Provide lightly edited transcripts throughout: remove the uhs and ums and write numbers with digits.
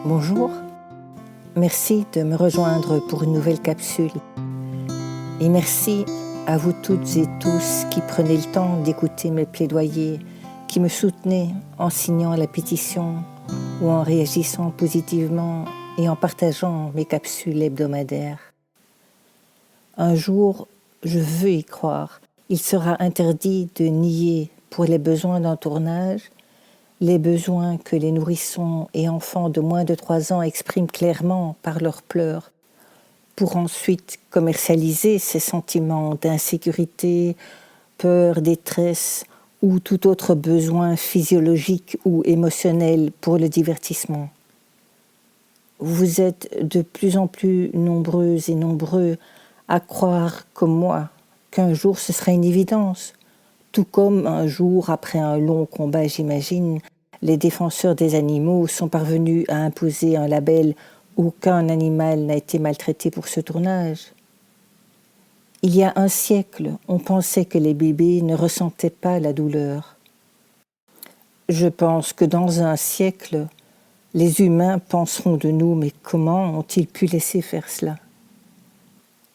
Bonjour, merci de me rejoindre pour une nouvelle capsule. Et merci à vous toutes et tous qui prenez le temps d'écouter mes plaidoyers, qui me soutenez en signant la pétition ou en réagissant positivement et en partageant mes capsules hebdomadaires. Un jour, je veux y croire, il sera interdit de nier pour les besoins d'un tournage les besoins que les nourrissons et enfants de moins de 3 ans expriment clairement par leurs pleurs, pour ensuite commercialiser ces sentiments d'insécurité, peur, détresse ou tout autre besoin physiologique ou émotionnel pour le divertissement. Vous êtes de plus en plus nombreuses et nombreux à croire comme moi qu'un jour ce sera une évidence, tout comme un jour, après un long combat, j'imagine, les défenseurs des animaux sont parvenus à imposer un label « Aucun animal n'a été maltraité pour ce tournage ». Il y a un siècle, on pensait que les bébés ne ressentaient pas la douleur. Je pense que dans un siècle, les humains penseront de nous « Mais comment ont-ils pu laisser faire cela ?»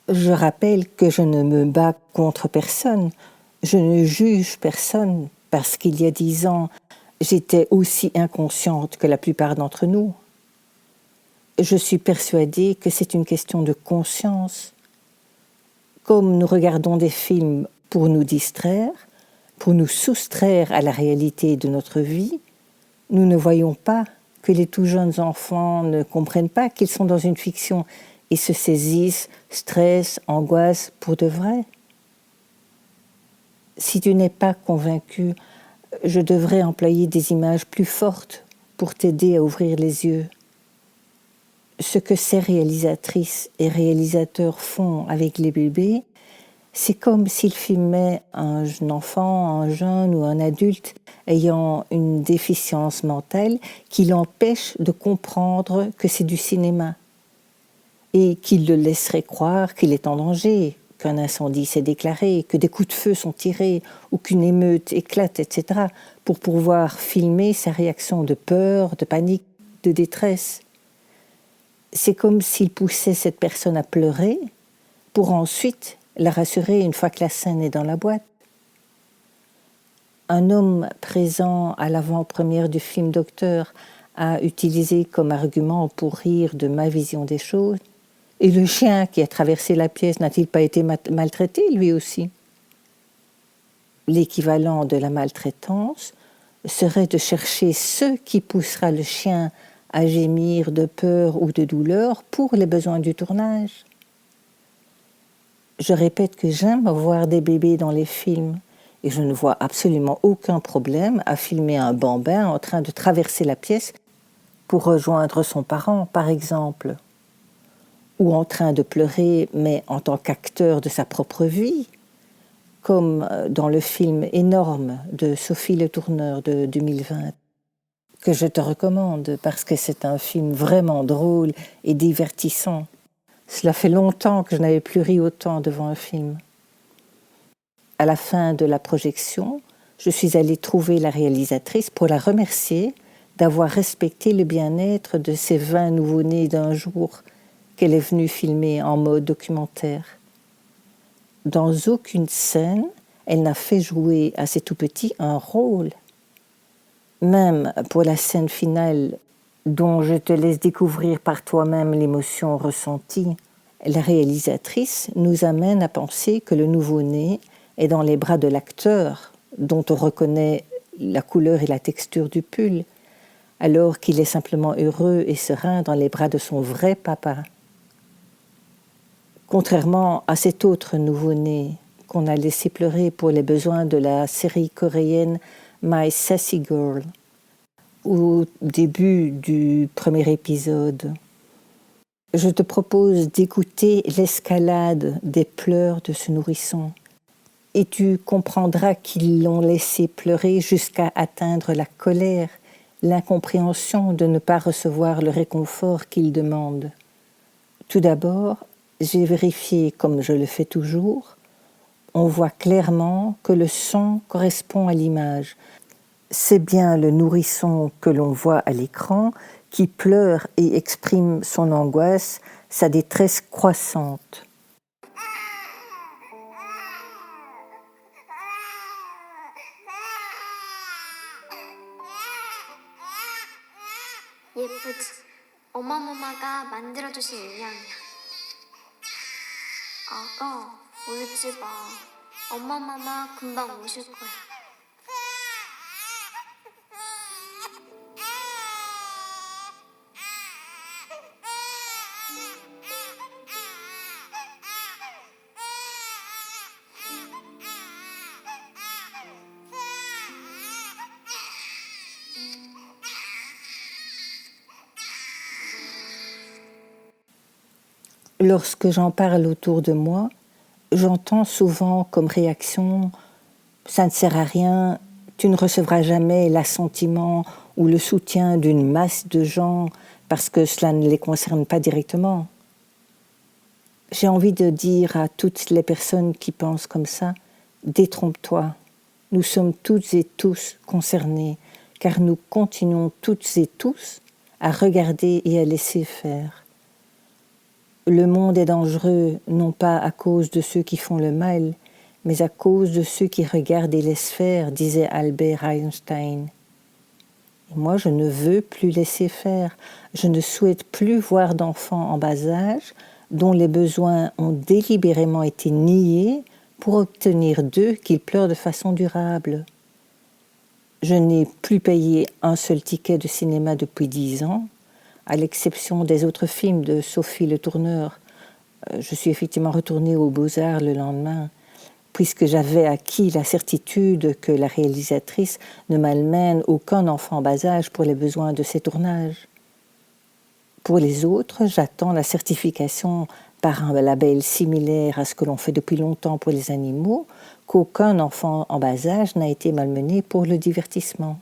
Je rappelle que je ne me bats contre personne, je ne juge personne parce qu'il y a 10 ans, j'étais aussi inconsciente que la plupart d'entre nous. Je suis persuadée que c'est une question de conscience. Comme nous regardons des films pour nous distraire, pour nous soustraire à la réalité de notre vie, nous ne voyons pas que les tout jeunes enfants ne comprennent pas qu'ils sont dans une fiction et se saisissent, stressent, angoissent pour de vrai. Si tu n'es pas convaincu, je devrais employer des images plus fortes pour t'aider à ouvrir les yeux. Ce que ces réalisatrices et réalisateurs font avec les bébés, c'est comme s'ils filmaient un enfant, un jeune ou un adulte ayant une déficience mentale qui l'empêche de comprendre que c'est du cinéma et qui le laisserait croire qu'il est en danger, qu'un incendie s'est déclaré, que des coups de feu sont tirés ou qu'une émeute éclate, etc., pour pouvoir filmer sa réaction de peur, de panique, de détresse. C'est comme s'il poussait cette personne à pleurer pour ensuite la rassurer une fois que la scène est dans la boîte. Un homme présent à l'avant-première du film Docteur a utilisé comme argument pour rire de ma vision des choses. Et le chien qui a traversé la pièce n'a-t-il pas été maltraité, lui aussi? L'équivalent de la maltraitance serait de chercher ce qui poussera le chien à gémir de peur ou de douleur pour les besoins du tournage. Je répète que j'aime voir des bébés dans les films et je ne vois absolument aucun problème à filmer un bambin en train de traverser la pièce pour rejoindre son parent, par exemple, ou en train de pleurer, mais en tant qu'acteur de sa propre vie, comme dans le film Énorme de Sophie Le Tourneur de 2020, que je te recommande parce que c'est un film vraiment drôle et divertissant. Cela fait longtemps que je n'avais plus ri autant devant un film. À la fin de la projection, je suis allée trouver la réalisatrice pour la remercier d'avoir respecté le bien-être de ces 20 nouveau-nés d'un jour qu'elle est venue filmer en mode documentaire. Dans aucune scène, elle n'a fait jouer à ces tout-petits un rôle. Même pour la scène finale, dont je te laisse découvrir par toi-même l'émotion ressentie, la réalisatrice nous amène à penser que le nouveau-né est dans les bras de l'acteur, dont on reconnaît la couleur et la texture du pull, alors qu'il est simplement heureux et serein dans les bras de son vrai papa. Contrairement à cet autre nouveau-né qu'on a laissé pleurer pour les besoins de la série coréenne My Sassy Girl, au début du premier épisode, je te propose d'écouter l'escalade des pleurs de ce nourrisson et tu comprendras qu'ils l'ont laissé pleurer jusqu'à atteindre la colère, l'incompréhension de ne pas recevoir le réconfort qu'il demande. Tout d'abord, j'ai vérifié, comme je le fais toujours, on voit clairement que le son correspond à l'image. C'est bien le nourrisson que l'on voit à l'écran qui pleure et exprime son angoisse, sa détresse croissante. 예쁘지? 어마마마가 만들어주신 인형이야. 아가, 울지 마. 엄마마마 금방 오실 거야. Lorsque j'en parle autour de moi, j'entends souvent comme réaction « ça ne sert à rien, tu ne recevras jamais l'assentiment ou le soutien d'une masse de gens parce que cela ne les concerne pas directement ». J'ai envie de dire à toutes les personnes qui pensent comme ça « détrompe-toi, nous sommes toutes et tous concernés car nous continuons toutes et tous à regarder et à laisser faire ». Le monde est dangereux, non pas à cause de ceux qui font le mal, mais à cause de ceux qui regardent et laissent faire, disait Albert Einstein. Et moi, je ne veux plus laisser faire. Je ne souhaite plus voir d'enfants en bas âge dont les besoins ont délibérément été niés pour obtenir d'eux qu'ils pleurent de façon durable. Je n'ai plus payé un seul ticket de cinéma depuis 10 ans, à l'exception des autres films de Sophie Le Tourneur. Je suis effectivement retournée aux Beaux-Arts le lendemain, puisque j'avais acquis la certitude que la réalisatrice ne malmène aucun enfant en bas âge pour les besoins de ses tournages. Pour les autres, j'attends la certification par un label similaire à ce que l'on fait depuis longtemps pour les animaux, qu'aucun enfant en bas âge n'a été malmené pour le divertissement.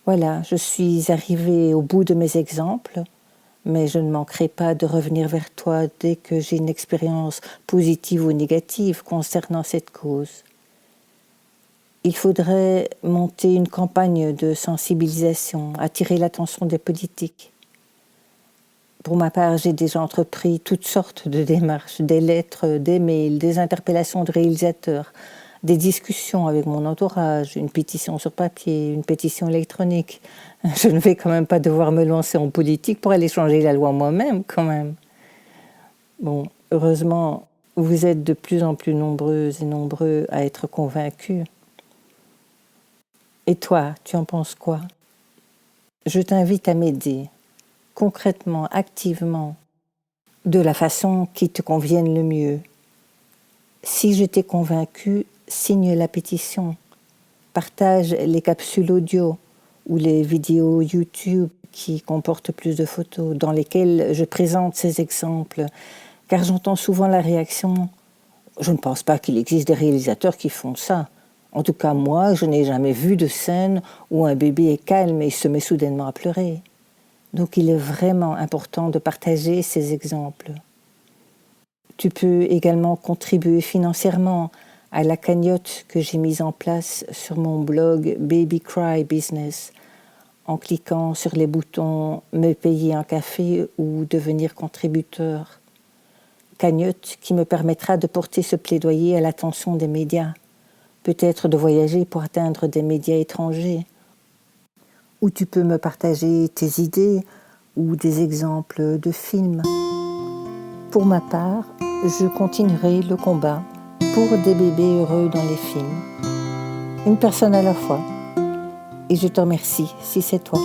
Voilà, je suis arrivée au bout de mes exemples, mais je ne manquerai pas de revenir vers toi dès que j'ai une expérience positive ou négative concernant cette cause. Il faudrait monter une campagne de sensibilisation, attirer l'attention des politiques. Pour ma part, j'ai déjà entrepris toutes sortes de démarches, des lettres, des mails, des interpellations de réalisateurs, des discussions avec mon entourage, une pétition sur papier, une pétition électronique. Je ne vais quand même pas devoir me lancer en politique pour aller changer la loi moi-même, quand même. Bon, heureusement, vous êtes de plus en plus nombreuses et nombreux à être convaincus. Et toi, tu en penses quoi? Je t'invite à m'aider, concrètement, activement, de la façon qui te convienne le mieux. Si je t'ai convaincu, signe la pétition, partage les capsules audio ou les vidéos YouTube qui comportent plus de photos, dans lesquelles je présente ces exemples, car j'entends souvent la réaction « Je ne pense pas qu'il existe des réalisateurs qui font ça. En tout cas, moi, je n'ai jamais vu de scène où un bébé est calme et se met soudainement à pleurer. » Donc il est vraiment important de partager ces exemples. Tu peux également contribuer financièrement à la cagnotte que j'ai mise en place sur mon blog Baby Cry Business en cliquant sur les boutons « Me payer un café » ou « Devenir contributeur ». Cagnotte qui me permettra de porter ce plaidoyer à l'attention des médias, peut-être de voyager pour atteindre des médias étrangers, où tu peux me partager tes idées ou des exemples de films. Pour ma part, je continuerai le combat pour des bébés heureux dans les films. Une personne à la fois. Et je te remercie si c'est toi.